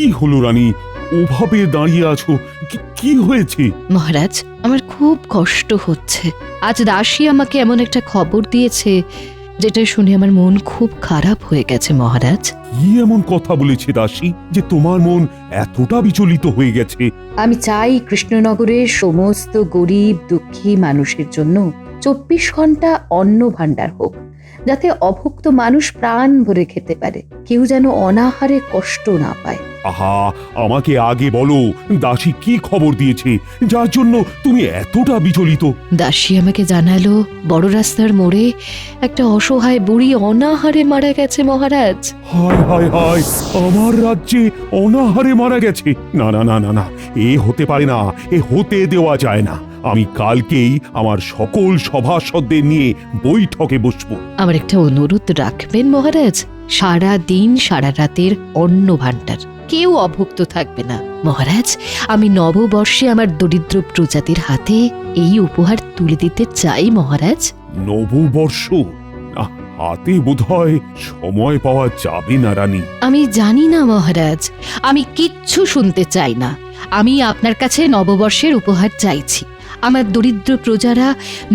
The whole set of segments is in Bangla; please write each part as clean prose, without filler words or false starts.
কি হলো রানী? ওভাবে দাঁড়িয়ে আছো, কি হয়েছে? মহারাজ, আমার খুব কষ্ট হচ্ছে। আজ দাসী আমাকে এমন একটা খবর দিয়েছে যেটা শুনে আমার মন খুব খারাপ হয়ে গেছে মহারাজ। কি এমন কথা বলেছে দাসী যে তোমার মন এতটা বিচলিত হয়ে গেছে? আমি চাই কৃষ্ণনগরের সমস্ত গরিব দুঃখী মানুষের জন্য 24 ঘন্টা অন্ন ভাণ্ডার হোক, যাতে অভুক্ত মানুষ প্রাণ ভরে খেতে পারে, কেউ যেন অনাহারে কষ্ট না পায়। আহা, আমাকে আগে বলো, দাসী কি খবর দিয়েছে যার জন্য তুমি এতটা বিচলিত? দাসী আমাকে জানালো বড় রাস্তার মোড়ে একটা অসহায় বুড়ি অনাহারে মারা গেছে মহারাজ। হায় হায় হায়, আমার রাজ্যে অনাহারে মারা গেছে? না না না না না, এ হতে পারে না, এ হতে দেওয়া যায় না। আমি কালকেই আমার সকল সভাসদদের নিয়ে বৈঠকে বসবো। আমার একটা অনুরোধ রাখবেন মহারাজ, সারা দিন সারা রাতের অন্ন ভাণ্ডার, কেউ অভুক্ত থাকবে না। মহারাজ, আমি নববর্ষে আমার দরিদ্র প্রজাতির হাতে এই উপহার তুলে দিতে চাই মহারাজ। নববর্ষ? হাতে বোধহয় সময় পাওয়া যাবে না রানী। আমি জানি না মহারাজ, আমি কিচ্ছু শুনতে চাই না। আমি আপনার কাছে নববর্ষের উপহার চাইছি। আমার দরিদ্র প্রজারা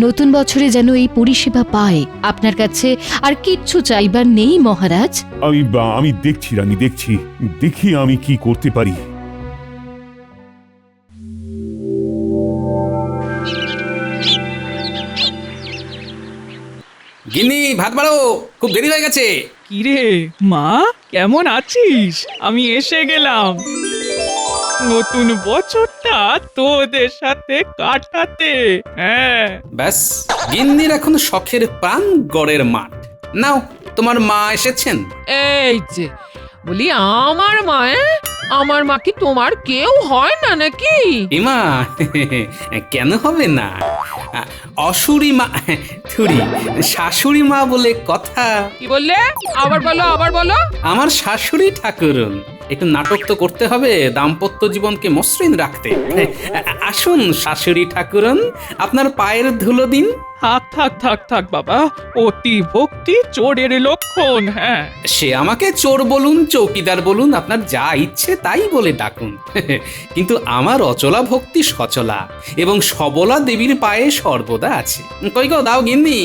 নতুন বছরে যেন এই পরিষেবা পায়। আপনার কাছে আর কিচ্ছু চাইবার নেই মহারাজ। আমি দেখছি রানী, দেখি আমি কি করতে পারি। গিন্নি, ভাত বাড়ো, খুব দেরি হয়ে গেছে। কিরে মা, কেমন আছিস? আমি এসে গেলাম নতুন বছরটা তোদের সাথে কাটাতে। হ্যাঁ, ব্যাস, গিন্নির এখন শখের প্রাণ গড়ের মাঠ। নাও, তোমার মা এসেছেন। এই যে বলি, আমার মা, আমার মা কি তোমার কেউ হয় না নাকি? ইমা, কেন হবে না? অসুরি মা, থুরি, শাশুড়ি মা বলে কথা। কি বললে? আবার বলো, আবার বলো। আমার শাশুড়ি ঠাকুরুন। একটু নাটক তো করতে হবে দাম্পত্য জীবনকে মসৃণ রাখতে। আসুন শাশুড়ি ঠাকুরুন, আপনার পায়ের ধুলো দিন। থাক থাক থাক থাক বাবা, অতি ভক্তি চোরের লক্ষণ। হ্যাঁ, সে আমাকে চোর বলুন, চৌকিদার বলুন, আপনার যা ইচ্ছে তাই বলে ডাকুন, কিন্তু আমার অচলা ভক্তি সচলা এবং সবলা দেবীর পায়ে সর্বদা আছে। কই গো, দাও গিন্নি,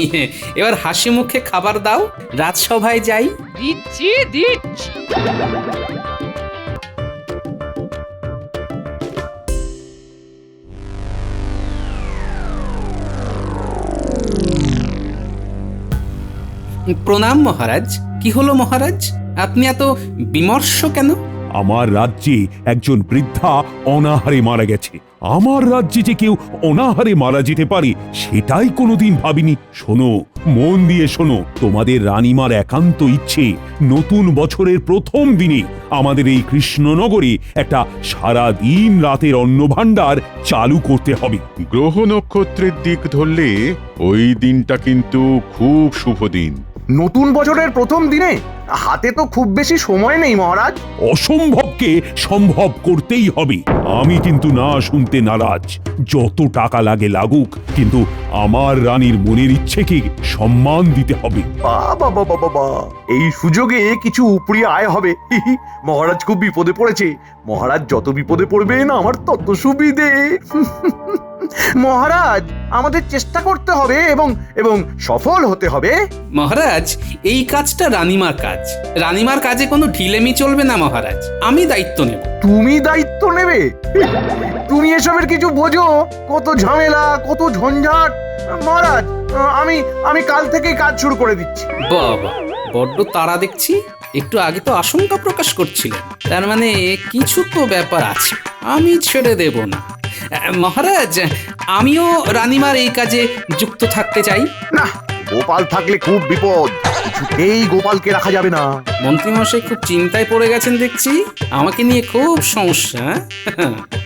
এবার হাসি মুখে খাবার দাও, রাজসভায় যাই। দিচ্ছি দিচ্ছি। প্রণাম মহারাজ। কি হলো মহারাজ, আপনি এত বিমর্ষ কেন? আমার রাজ্যে একজন বৃদ্ধা অনাহারে মারা গেছে। আমার রাজ্যে যে কেউ অনাহারে মারা যেতে পারে সেটাই কোনোদিন ভাবিনি। শোনো, মন দিয়ে শোনো, তোমাদের রানীমার একান্ত ইচ্ছে নতুন বছরের প্রথম দিনে আমাদের এই কৃষ্ণনগরে একটা সারা দিন রাতের অন্ন ভাণ্ডার চালু করতে হবে। গ্রহ নক্ষত্রের দিক ধরলে ওই দিনটা কিন্তু খুব শুভ দিন। নতুন বছরের প্রথম দিনে হাতে তো খুব বেশি সময় নেই মহারাজ। অসম্ভবকে সম্ভব করতেই হবে। আমি কিন্তু না শুনতে নারাজ। যত টাকা লাগে লাগুক, কিন্তু আমার রানীর মনের ইচ্ছেকে সম্মান দিতে হবে। বাবা বাবা বাবা, এই সুযোগে কিছু উপরি আয় হবে। মহারাজ খুব বিপদে পড়েছে। মহারাজ যত বিপদে পড়বেন আমার তত সুবিধে। মহারাজ, আমাদের চেষ্টা করতে হবে এবং এবং সফল হতে হবে। মহারাজ, এই কাজটা রানীমার কাজ। রানীমার কাজে কোনো ঢিলেমি চলবে না মহারাজ। আমি দায়িত্ব নেব। তুমি দায়িত্ব নেবে? তুমি এসবের কিছু বোঝো? কত ঝামেলা, কত ঝঞ্ঝাট। মহারাজ, আমি কাল থেকেই কাজ শুরু করে দিচ্ছি। বাবা, বড্ড তাড়া দেখছি। একটু আগে তো আশঙ্কা প্রকাশ করছিলেন, তার মানে কিছু তো ব্যাপার আছে। আমি ছেড়ে দেব না মহারাজ। আমিও রানীমার এই কাজে যুক্ত থাকতে চাই। না, গোপাল থাকলে খুব বিপদ। কিছুতেই গোপালকে রাখা যাবে না। মন্ত্রীমশাই খুব চিন্তায় পড়ে গেছেন দেখছি। আমাকে নিয়ে খুব সমস্যা।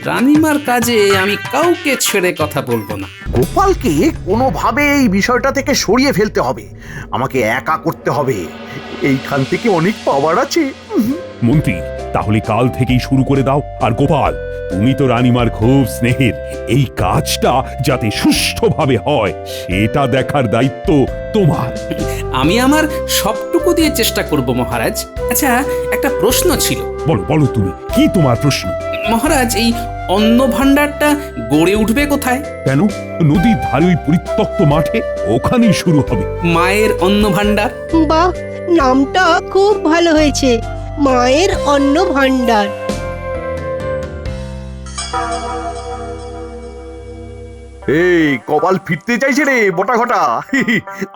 রানীমার কাজে আমি কাউকে ছেড়ে কথা বলবো না। গোপালকে কোনোভাবে এই বিষয়টা থেকে সরিয়ে ফেলতে হবে। আমাকে একা করতে হবে। এইখান থেকে অনেক পাওয়ার আছে। মন্ত্রী, তাহলে কাল থেকেই শুরু করে দাও। আর গোপাল, তুমি তো রানীমার খুব স্নেহের, এই কাজটা যাতে সুষ্ঠুভাবে হয় সেটা দেখার দায়িত্ব তোমার। আমি আমার সবটুকু দিয়ে চেষ্টা করব মহারাজ। আচ্ছা, একটা প্রশ্ন ছিল। বলো বলো, তুমি কি তোমার প্রশ্ন? মহারাজ, এই অন্ন ভাণ্ডারটা গড়ে উঠবে কোথায়? কেন, নদীর ধারে ওই পরিত্যক্ত মাঠে, ওখানেই শুরু হবে। মায়ের অন্ন ভাণ্ডার। বাহ, নামটা খুব ভালো হয়েছে, মায়ের অন্ন ভাণ্ডার। এই কপাল ফিরতে চাইছে রে বটা ঘটা।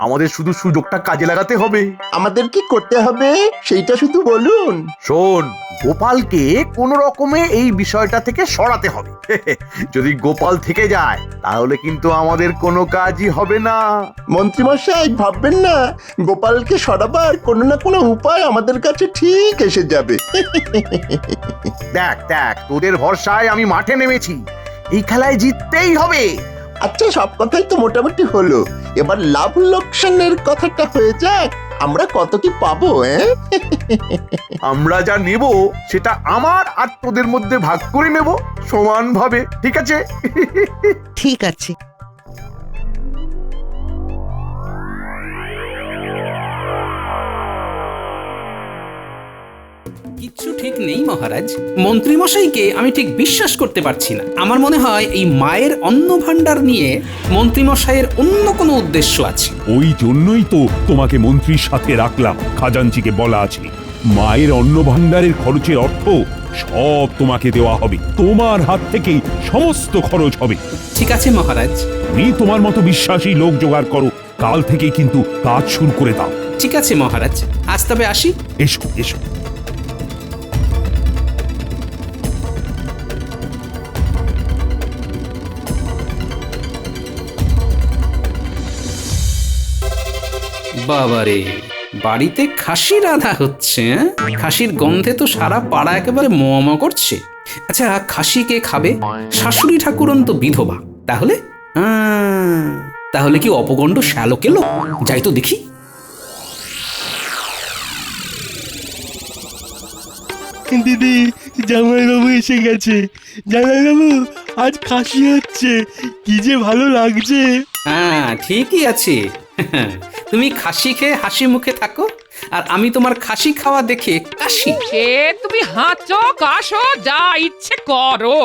আমাদের শুধু সুযোগটা কাজে লাগাতে হবে। আমাদের কি করতে হবে সেইটা শুধু বলুন। শোন, গোপালকে কোনো রকমে এই বিষয়টা থেকে সরাতে হবে। যদি গোপাল থেকে যায় তাহলে কিন্তু আমাদের কোনো কাজই হবে না। মন্ত্রীমশাই ভাববেন না, গোপালকে সরাবার কোনো না কোনো উপায় আমাদের কাছে ঠিক এসে যাবে। দেখ দেখ, তোদের ভরসায় আমি মাঠে নেমেছি, এই খেলায় জিততেই হবে। আচ্ছা, সব কথাই তো মোটামুটি হলো, এবার লাভ লোকসানের কথাটা হয়ে যাক। আমরা কত কি পাবো? আমরা যা নেব সেটা আমার আর তোদের মধ্যে ভাগ করে নেব সমানভাবে, ঠিক আছে? ঠিক আছে। কিচ্ছু ঠিক নেই মহারাজ। মন্ত্রীমশাইকে আমি ঠিক বিশ্বাস করতে পারছি না। আমার মনে হয় এই মায়ের অন্ন ভাণ্ডার নিয়ে মন্ত্রীমশাইয়ের অন্য কোনো উদ্দেশ্য আছে। ওই জন্যই তো তোমাকে মন্ত্রীর সাথে রাখলাম। খাজাঞ্চিকে বলা আছে, মায়ের অন্ন ভাণ্ডারের খরচের অর্থ সব তোমাকে দেওয়া হবে, তোমার হাত থেকেই সমস্ত খরচ হবে। ঠিক আছে মহারাজ। তুমি তোমার মতো বিশ্বাসী লোক জোগাড় করো, কাল থেকেই কিন্তু কাজ শুরু করে দাও। ঠিক আছে মহারাজ, আজ তবে আসি। এসো এসো। বাবারে, বাড়িতে খাসি রাধা হচ্ছে। খাসির গন্ধে তো সারা পাড়া একেবারে ম করছে। আচ্ছা, খাসি কে খাবে? শাশুড়ি ঠাকুরন তো বিধবা। তাহলে তাহলে কি অপগণ্ড শ্যালক এলো? যাই তো দেখি। দিদি, জামাইবাবু এসে গেছে। জামাইবাবু, আজ খাসি হচ্ছে, কি যে ভালো লাগছে। হ্যাঁ, ঠিকই আছে। তুমি খাসি খেয়ে হাসি মুখে থাকো, আর আমি তোমার খাসি খাওয়া দেখে কাশি। সে তুমি হাঁচো কাশো যা ইচ্ছে করো,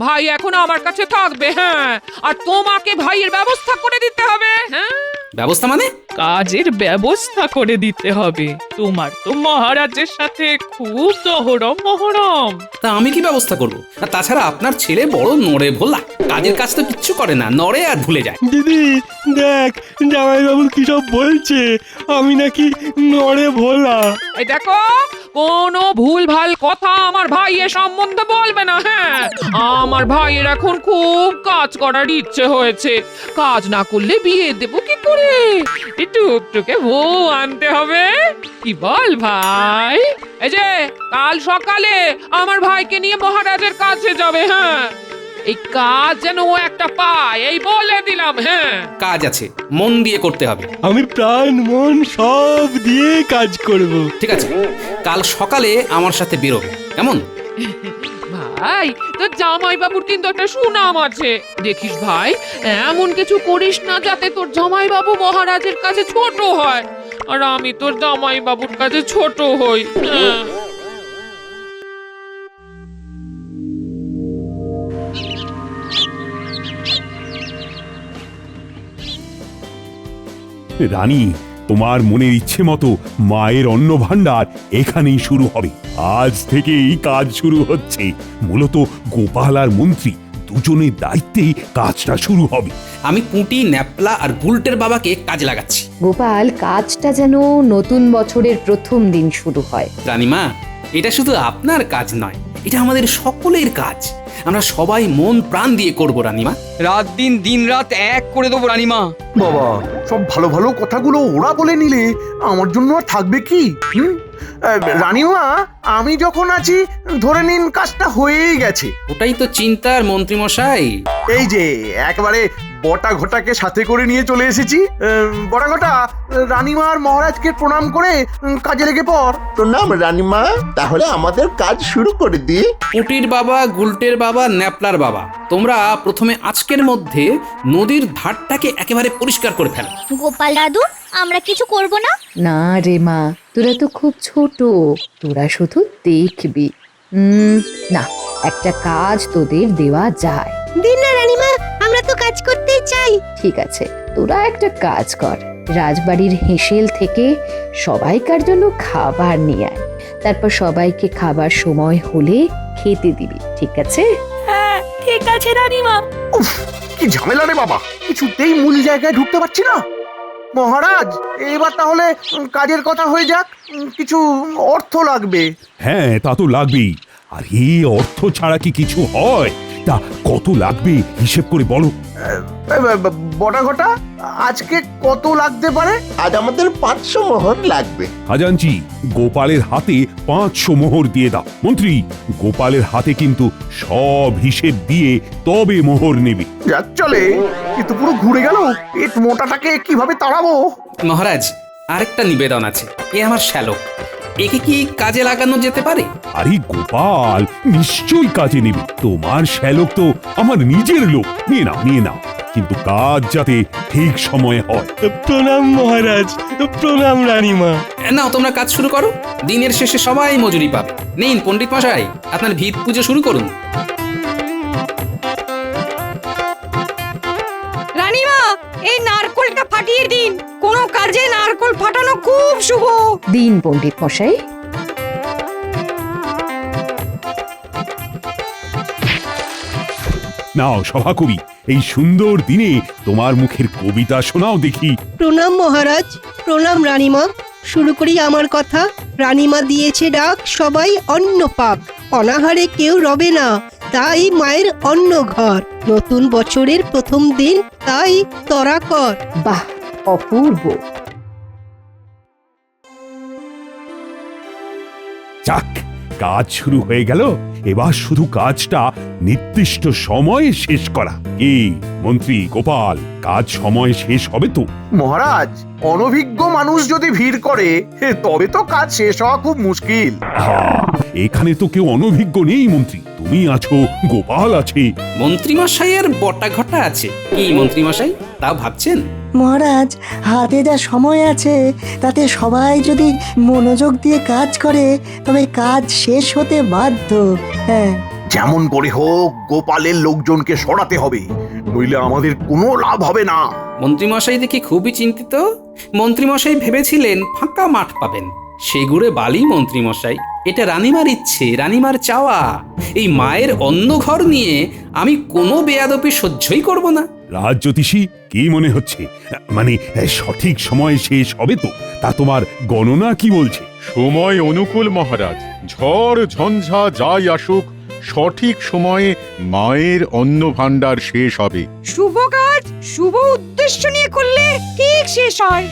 ভাই এখন আমার কাছে থাকবে। হ্যাঁ, আর তোমাকে ভাইয়ের ব্যবস্থা করে দিতে হবে। হ্যাঁ, ব্যবস্থা মানে? কাজের ব্যবস্থা করে দিতে হবে। তোমার তো মহারাজের সাথে খুব মহরম। তা আমি কি ব্যবস্থা করবো? আর তাছাড়া আপনার ছেলে বড় নড়ে ভোলা, কাজের কাজ তো কিচ্ছু করে না, নড়ে আর ভুলে যায়। দিদি দেখ, জামাইবাবু কি সব বলছে, আমি নাকি নড়ে ভোলা। এই দেখো, কোনো ভুল ভাল কথা আমার ভাইয়ের সম্বন্ধে বলবে না। হ্যাঁ, আমার ভাইয়ের এখন খুব কাজ করার ইচ্ছে হয়েছে, কাজ না করলে বিয়ে দেবো কি করে? টুকটুকে বউ আনতে হবে। কি বল ভাই? এই যে কাল সকালে আমার ভাইকে নিয়ে মহারাজের কাছে যাবে। হ্যাঁ, এই কাজ যেন ও একটা পায়, এই বলে দিলাম। হ্যাঁ, কাজ আছে, মন দিয়ে করতে হবে। আমি প্রাণ মন সব দিয়ে কাজ করব। ঠিক আছে, কাল সকালে আমার সাথে বেরোবে, কেমন? ভাই, তোর জামাই বাবুর কিন্তু একটা সুনাম আছে। দেখিস ভাই, এমন কিছু করিস না যাতে তোর জামাই বাবু মহারাজের কাছে ছোট হয়, আর আমি তোর জামাই বাবুর কাছে ছোট হই। হ্যাঁ। রানী, তোমার মনের ইচ্ছে মতো মায়ের অন্ন ভাণ্ডার এখানেই শুরু হবে। আজ থেকেই কাজ শুরু হচ্ছে। মূলত গোপাল আর মন্ত্রী দুজনের দায়িত্বেই কাজটা শুরু হবে। আমি পুঁটি, ন্যাপলা আর বুলটের বাবাকে কাজে লাগাচ্ছি। গোপাল, কাজটা যেন নতুন বছরের প্রথম দিন শুরু হয়। রানীমা, এটা শুধু আপনার কাজ নয়, এটা আমাদের সকলের কাজ। আমরা সবাই মন প্রাণ দিয়ে করব রানীমা। রাত দিন, দিন রাত এক করে দেবো রানীমা। বাবা, সব ভালো ভালো কথাগুলো ওরা বলে নিলে আমার জন্য আর থাকবে কি? রানীমা, আমি যখন আছি ধরে নিন কাজটা হয়েই গেছে। ওটাই তো চিন্তার মন্ত্রীমশাই। এই যে একেবারে বটা ঘটাকে সাথে করে নিয়ে চলে এসেছি। বটা ঘটা, রানীমার মহারাজকে প্রণাম করে কাজে লেগে পড়। প্রণাম রানীমা, তাহলে আমাদের কাজ শুরু করে দি। পুটির বাবা, গুলটের বাবা, ন্যাপলার বাবা, তোমরা প্রথমে আজকের মধ্যে নদীর ধারটাকে একেবারে পরিষ্কার করে ফেলো। গোপাল দাদু, আমরা কিছু করব না? না রে মা, তোরা তো খুব ছোট, তোরা শুধু দেখবি। না, একটা কাজ তোদের দেওয়া যায়। দিন না রানীমা, আমরা তো কাজ করতেই চাই। ঠিক আছে, তোরা একটা কাজ কর, রাজবাড়ির হেঁসেল থেকে সবাইকার জন্য খাবার নিয়ে আয়। তারপর সবাইকে খাবার সময় হলে খেতে দিবি, ঠিক আছে? হ্যাঁ, ঠিক আছে রানীমা। উফ, কি ঝামেলা রে বাবা, কিছুতেই মূল জায়গায় ঢুকতে পারছি না। মহারাজ, এবার তাহলে কাজের কথা হয়ে যাক। কিছু অর্থ লাগবে। হ্যাঁ, তা তো লাগবেই। আর এই অর্থ ছাড়া কি কিছু হয়? তা কত লাগবে হিসেব করে বলো। বটা ঘটা, আজকে কত লাগতে পারে? আজ আমাদের 500 মোহর লাগবে। খাজাঞ্চি, গোপালের হাতে 500 মোহর দিয়ে দাও। মন্ত্রী, গোপালের হাতে কিন্তু সব হিসেব দিয়ে তবে মোহর নেবে। যা চলে, কিন্তু পুরো ঘুরে গেল। পেট মোটাটাকে কিভাবে তাড়াবো? মহারাজ, আরেকটা নিবেদন আছে। এ আমার শ্যালক, একে কি কাজে লাগানো যেতে পারে? আরে গোপাল, নিশ্চয়ই কাজে নেবে। তোমার শ্যালক তো আমার নিজের লোক। নিয়ে নাও, নিয়ে নাও, কিন্তু কাজ যাতে ঠিক সময়ে হয়। প্রণাম মহারাজ, প্রণাম রানীমা। নাও, তোমরা কাজ শুরু করো। দিনের শেষে সবাই মজুরি পাবে। নিন পণ্ডিত মশাই, আপনার ভিত পুজো শুরু করুন। রানীমা, এই নারকলটা ফাটিয়ে দিন। কোনো কাজে নারকল ফাটানো খুব শুভ। দিন পণ্ডিত মশাই। নাও সভাকবি, এই সুন্দর দিনে তোমার মুখের কবিতা শোনাও দেখি। প্রণাম মহারাজ, প্রণাম রানীমা। শুরু করি আমার কথা। রানীমা দিয়েছে ডাক, সবাই অন্ন পাক। অনাহারে কেউ রবে না, তাই মায়ের অন্ন ঘর। নতুন বছরের প্রথম দিন, তাই তরা কর। বাহ, অপূর্ব। যাক, কাজ শুরু হয়ে গেল। এবার শুধু কাজটা নির্দিষ্ট সময়ে শেষ করা। কি মন্ত্রী গোপাল, কাজ সময়ে শেষ হবে তো? মহারাজ, অনভিজ্ঞ মানুষ যদি ভিড় করে, তবে তো কাজ শেষ হওয়া খুব মুশকিল। এখানে তো কেউ অনভিজ্ঞ নেই মন্ত্রী। তুমি আছো, গোপাল আছে। মন্ত্রীমশাইয়ের বটা ঘটা আছে। কি মন্ত্রীমশাই, তাও ভাবছেন? মহারাজ, হাতে যা সময় আছে তাতে সবাই যদি মনোযোগ দিয়ে কাজ করে তবে কাজ শেষ হতে বাধ্য। হ্যাঁ, যেমন করে হোক গোপালের লোকজনকে সরাতে হবে, নইলে আমাদের কোনো লাভ হবে না। মন্ত্রীমশাই দেখি খুবই চিন্তিত। মন্ত্রীমশাই ভেবেছিলেন ফাঁকা মাঠ পাবেন। সেগুড়ে বালি মন্ত্রীমশাই, এটা রানীমার ইচ্ছে, রানীমার চাওয়া। এই মায়ের অন্য ঘর নিয়ে আমি কোনো বেয়াদপি সহ্যই করব না। রাজজ্যোতিষী, কি মনে হচ্ছে? মানে সঠিক সময়ে শেষ হবে তো? তা তোমার গণনা কি বলছে? সময় অনুকূল মহারাজ, ঝড় ঝঞ্ঝা যাই আসুক, সঠিক সময়ে মায়ের অন্ন ভাণ্ডার শেষ হবে। শুভ কাজ শুভ উদ্দেশ্য নিয়ে করলে ঠিক শেষ হয়।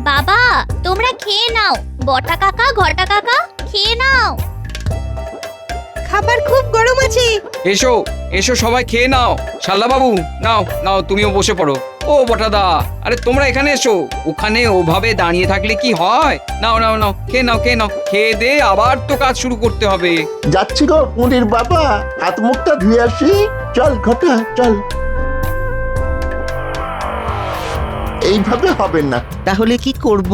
বাবা, তোমরা খেয়ে নাও। বটা কাকা, ঘটা কাকা, খেয়ে নাও। খাবার খুব গরম আছে। এসো এসো, সবাই খেয়ে নাও। শাল্লা বাবু, নাও নাও, তুমিও বসে পড়ো। ও বটাদা, আরে তোমরা এখানে এসো। ওখানে ওভাবে দাঁড়িয়ে থাকলে কি হয়? নাও নাও নাও, খেয়ে নাও, খেয়ে নাও। খেয়ে দে আবার তো কাজ শুরু করতে হবে। যাচ্ছি গো পুরীর বাবা, হাত মুখটা ধুয়ে আসি। চল ঘটা, চল। এইভাবে হবে না। তাহলে কি করব?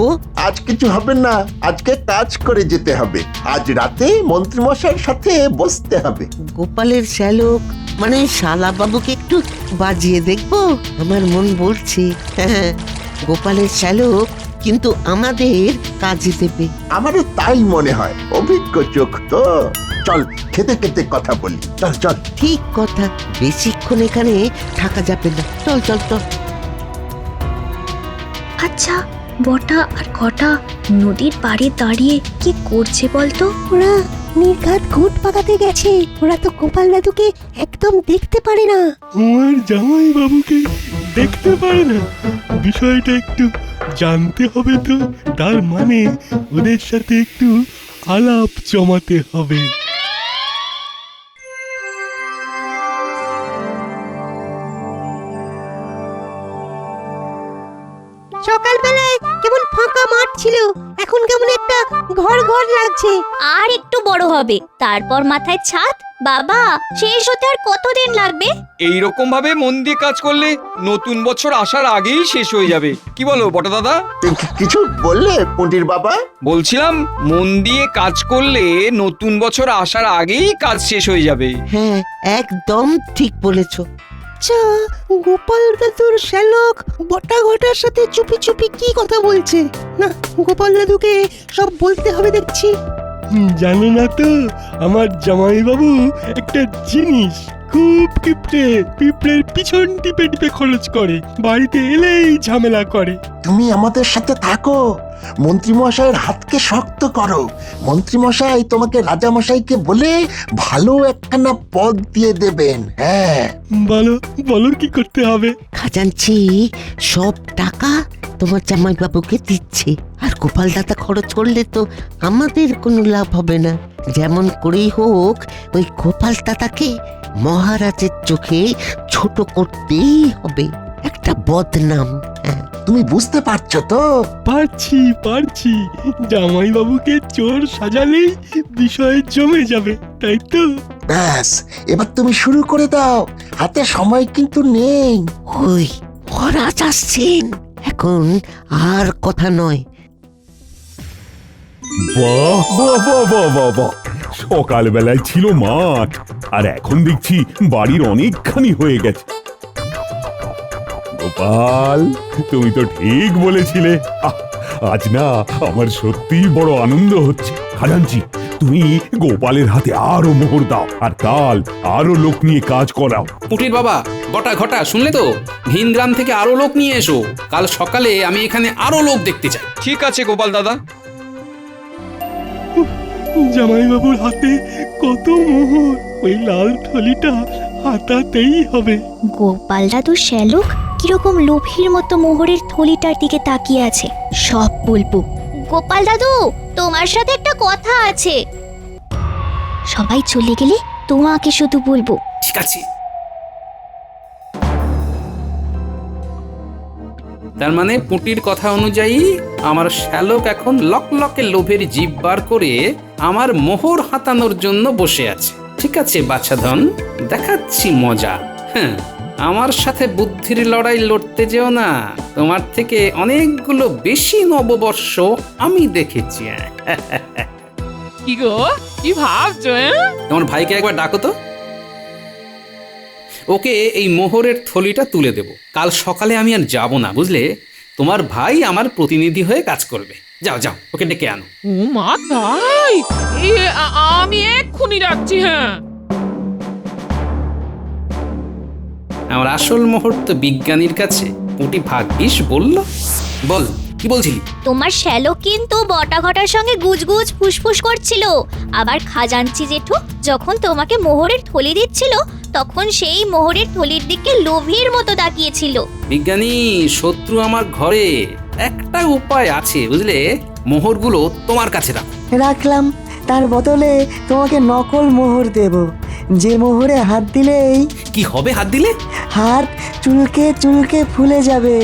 আজ কিছু হবে না, আজকে কাজ করে যেতে হবে। আজ রাতে মন্ত্রীমশাইয়ের সাথে বসতে হবে। গোপালের শ্যালক মানে শালা বাবুকে একটু বাজিয়ে দেখবো। আমার মন বলছে হ্যাঁ, গোপালের শ্যালক কিন্তু আমাদের কাজে দেবে। আমারও তাই মনে হয়, অভিজ্ঞ চোখ তো। চল খেতে খেতে কথা বলি, চল চল। ঠিক কথা, বেশিক্ষণ এখানে থাকা যাবে না। চল চল চল। আচ্ছা, বটা আর ঘটা নদীর পাড়ে দাঁড়িয়ে কি করছে বলতো? ওরা নির্ঘাত ঘুট পাকাতে গেছে। ওরা তো গোপাল দাদুকে একদম দেখতে পারে না। আমার জামাই বাবুকে দেখতে পারে না, বিষয়টা একটু জানতে হবে তো, তার মানে ওদের সাথে একটু আলাপ জমাতে হবে। সকালবেলায় কেমন ফাঁকা মাঠ ছিল, এখন কেমন একটা ঘর ঘর লাগছে। আর একটু বড় হবে, তারপর মাথায় ছাদ। বাবা, শেষ হতে আর কতদিন লাগবে? এই রকম ভাবে মন দিয়ে কাজ করলে নতুন বছর আসার আগেই শেষ হয়ে যাবে। কি বলো বটা দাদা? কিছু বললে পুঁটির বাবা? বলছিলাম মন দিয়ে কাজ করলে নতুন বছর আসার আগেই কাজ শেষ হয়ে যাবে। হ্যাঁ, একদম ঠিক বলেছো। আচ্ছা, গোপাল দাদুর শ্যালক বটা ঘটার সাথে চুপি চুপি কি কথা বলছে? না, গোপাল দাদুকে সব বলতে হবে দেখছি। জানো না তো, আমার জামাইবাবু একটা জিনিস খুব কিপটে, পিঁপড়ের পিছন টিপে টিপে খরচ করে, বাড়িতে এলেই ঝামেলা করে। তুমি আমাদের সাথে থাকো, মন্ত্রীমশাইয়ের হাতকে শক্ত করো। মন্ত্রীমশাই তোমাকে রাজামশাইকে বলে ভালো একখানা পদ দিয়ে দেবেন। হ্যাঁ, বলো বলো কি করতে হবে? খাজাঞ্চি সব টাকা তোমার জামাইবাবুকে দিচ্ছে, আর গোপাল দাদা খরচ করলে তো আমাদের কোনো লাভ হবে না। যেমন করেই হোক ওই গোপাল দাদাকে মহারাজের চোখে ছোট করতেই হবে, একটা বদনাম। হ্যাঁ, তুমি বুঝতে পারছো তো? পারছি। জামাইবাবুকে চোর সাজালেই বিষয় জমে যাবে, তাই তো? ব্যাস, এবার তুমি শুরু করে দাও, হাতে সময় কিন্তু নেই। ওই মহারাজ আসছেন, এখন আর কথা নয়। বাহ বাহ বাহ বাহ বাহ বাহ, সকালবেলায় ছিল মাঠ, আর এখন দেখছি বাড়ির অনেকখানি হয়ে গেছে। গোপাল, তুমি তো ঠিক বলেছিলে। আজ না আমার সত্যিই বড় আনন্দ হচ্ছে। খাজাঞ্চি, তুমি গোপালের হাতে আরো মোহর দাও, আর কাল আরো লোক নিয়ে কাজ করাও। পুটির বাবা, বটা ঘটা শুনলে তো? ভিন গ্রাম থেকে আরো লোক নিয়ে এসো, কাল সকালে আমি এখানে আরো লোক দেখতে চাই। ঠিক আছে গোপাল দাদা। জামাইবাবুর হাতে কত মোহর, ওই লাল থলিটা হাতাতেই হবে। গোপাল দাদু শ্যালক কিরকম লোভীর মতো মোহরের থলিটার দিকে তাকিয়ে আছে, সব বলবো। গোপাল দাদু, তোমার সাথে একটা কথা আছে। সবাই চলে গেলে তোমাকে শুধু বলবো। ঠিক আছে। তার মানে পুটির কথা অনুযায়ী আমার শ্যালক এখন লকলকে লোভের জিভ বার করে আমার মোহর হাতানোর জন্য বসে আছে। ঠিক আছে বাছাধন, দেখাচ্ছি মজা। হ্যাঁ, আমার সাথে বুদ্ধির লড়াই লড়তে যেও না, তোমার থেকে অনেকগুলো বেশি নববর্ষ আমি দেখেছি। কি গো, কি ভাবছো? তোমার ভাইকে একবার ডাকো তো, ওকে এই মোহরের থলিটা তুলে দেব। কাল সকালে আমি আর যাব না, বুঝলে? তোমার ভাই আমার প্রতিনিধি হয়ে কাজ করবে। যাও যাও, ওকে ডেকে আনো। ও মা তাই? আমি এক্ষুনি যাচ্ছি। হ্যাঁ, আমার আসল মোহর তো বিজ্ঞানীর কাছে। পুটি ভাগ্যিস বলল। বল, কি বলছিলি? তোমার শ্যালক কিন্তু বটা ঘটার সঙ্গে গুজগুজ ফুসফুস করছিল। আবার খাজাঞ্চি জেঠু যখন তোমাকে মোহরের থলি দিচ্ছিল, তখন সেই মোহরের থলির দিকে লোভীর মতো তাকিয়েছিল। বিজ্ঞানী, শত্রু আমার ঘরে। একটা উপায় আছে, বুঝলে? মোহরগুলো তোমার কাছে রাখো। রাখলাম, তার বদলে তোমাকে নকল মোহর দেব, যে মোহরে হাত দিলেই। কি হবে হাত দিলে? হাত চুলকে চুলকে ফুলে যাবে।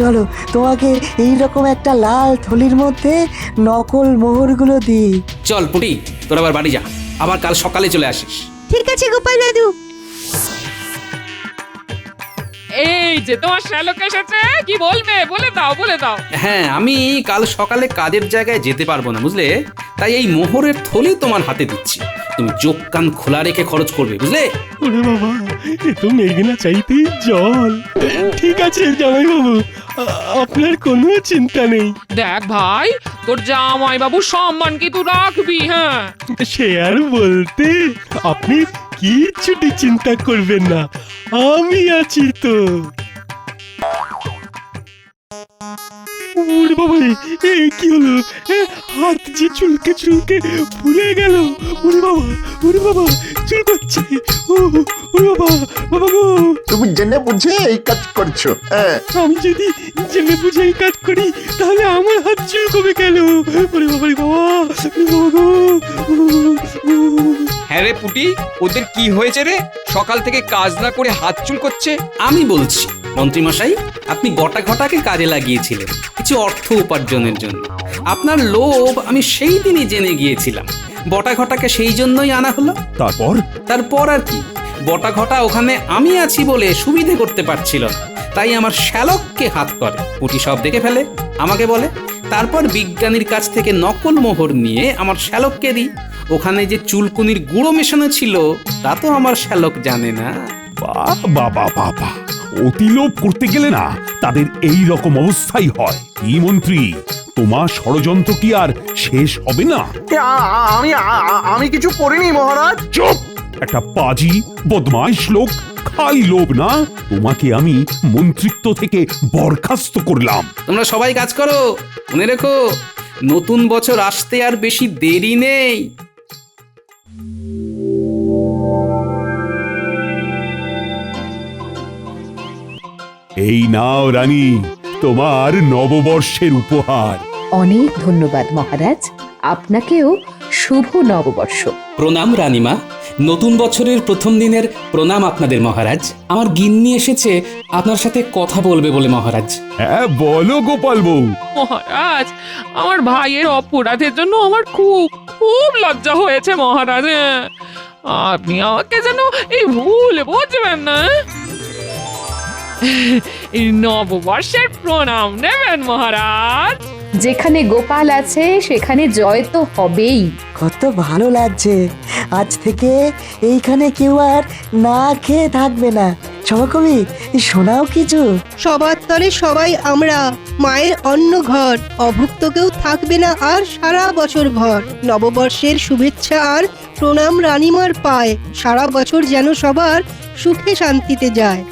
চলো, তোমাকে এইরকম একটা লাল থলির মধ্যে নকল মোহরগুলো দিই। চল পুটি, তোর আবার বাড়ি যা, আবার কাল সকালে চলে আসিস। ঠিক আছে গোপাল দাদু। এই যে তোমার শ্যালক এসেছে, কি বলবে? বলে দাও, বলে দাও। হ্যাঁ, আমি কাল সকালে কাজের জায়গায় যেতে পারবো না, বুঝলে? তাই এই মোহরের থলি তোমার হাতে দিচ্ছি, তুমি চোখ কান খোলা রেখে খরচ করবে, বুঝলে? ওরে বাবা, এ তো মেঘনা চাইতেই জল। ঠিক আছে জামাইবাবু, আপনার কোনো চিন্তা নেই। দেখ ভাই, তোর জামাই বাবু সম্মান কি তুই রাখবি? হ্যাঁ, সে আর বলতে, আপনি কিচ্ছুটি চিন্তা করবেন না, আমি আছি তো। ওরে বাবা রে, কি হলো? হাত যে চুলকে চুলকে ফুলে গেল। ওরে বাবা চুল করছে। ওরে বাবা, বাবা গো। তুমি জেনে বুঝে এই কাজ করছো? হ্যাঁ। আমি যদি জেনে বুঝে এই কাজ করি তাহলে আমার হাত চুলকবে কেন? ওরে বাবা রে বাবা, বাবা গো। হ্যাঁ রে পুটি, ওদের কি হয়েছে রে? সকাল থেকে কাজ না করে হাত চুল করছে। আমি বলছি মন্ত্রীমশাই, আপনি গটা ঘটাকে কাজে লাগিয়েছিলেন কিছু অর্থ উপার্জনের জন্য। আপনার লোভ আমি সেই দিনই জেনে গিয়েছিলাম। বটা ঘটাকে সেই জন্যই আনা হলো। তারপর আর কি, বটা ঘটা ওখানে আমি আছি বলে সুবিধে করতে পারছিল না, তাই আমার শ্যালককে হাত করে। পুটি সব দেখে ফেলে, আমাকে বলে। তারপর বিজ্ঞানীর কাছ থেকে নকল মোহর নিয়ে আমার শ্যালককে দিই। ওখানে যে চুলকুনির গুঁড়ো মেশানো ছিল তা তো আমার শ্যালক জানে না। বাবা, অতি লোভ করতে গেলে না তাদের এই রকম অবস্থাই হয়। কি মন্ত্রী, তোমার ষড়যন্ত্র কি আর শেষ হবে না? আমি কিছু করিনি মহারাজ। চুপ! একটা পাজি বদমাইশ লোক, খালি লোভ না। তোমাকে আমি মন্ত্রিত্ব থেকে বরখাস্ত করলাম। তোমরা সবাই কাজ করো, মনে রেখো নতুন বছর আসতে আর বেশি দেরি নেই। এই নাও রানী, তোমার নববর্ষের উপহার। অনেক ধন্যবাদ মহারাজ, আপনাকেও শুভ নববর্ষ। প্রণাম রানীমা, নতুন বছরের প্রথম দিনের প্রণাম আপনাদের মহারাজ। আমার গিন্নি এসেছে আপনার সাথে কথা বলবে বলে মহারাজ। হ্যাঁ বলো গোপাল বউ। মহারাজ, আমার ভাইয়ের অপরাধের জন্য আমার খুব খুব লজ্জা হয়েছে মহারাজ। আপনি আমাকে যেন এই ভুল বুঝবেন না। এই নববর্ষের প্রণাম নেবেন মহারাজ। যেখানে গোপাল আছে সেখানে জয় তো হবেই। কত ভালো লাগছে, আজ থেকে এইখানে কেউ আর না খেয়ে থাকবে না। সভাকবি, শোনাও কিছু। সবার তরে সবাই আমরা, মায়ের অন্ন ঘর, অভুক্ত কেউ থাকবে না আর সারা বছর ভর। নববর্ষের শুভেচ্ছা আর প্রণাম রানীমার পায়, সারা বছর যেন সবার সুখে শান্তিতে যায়।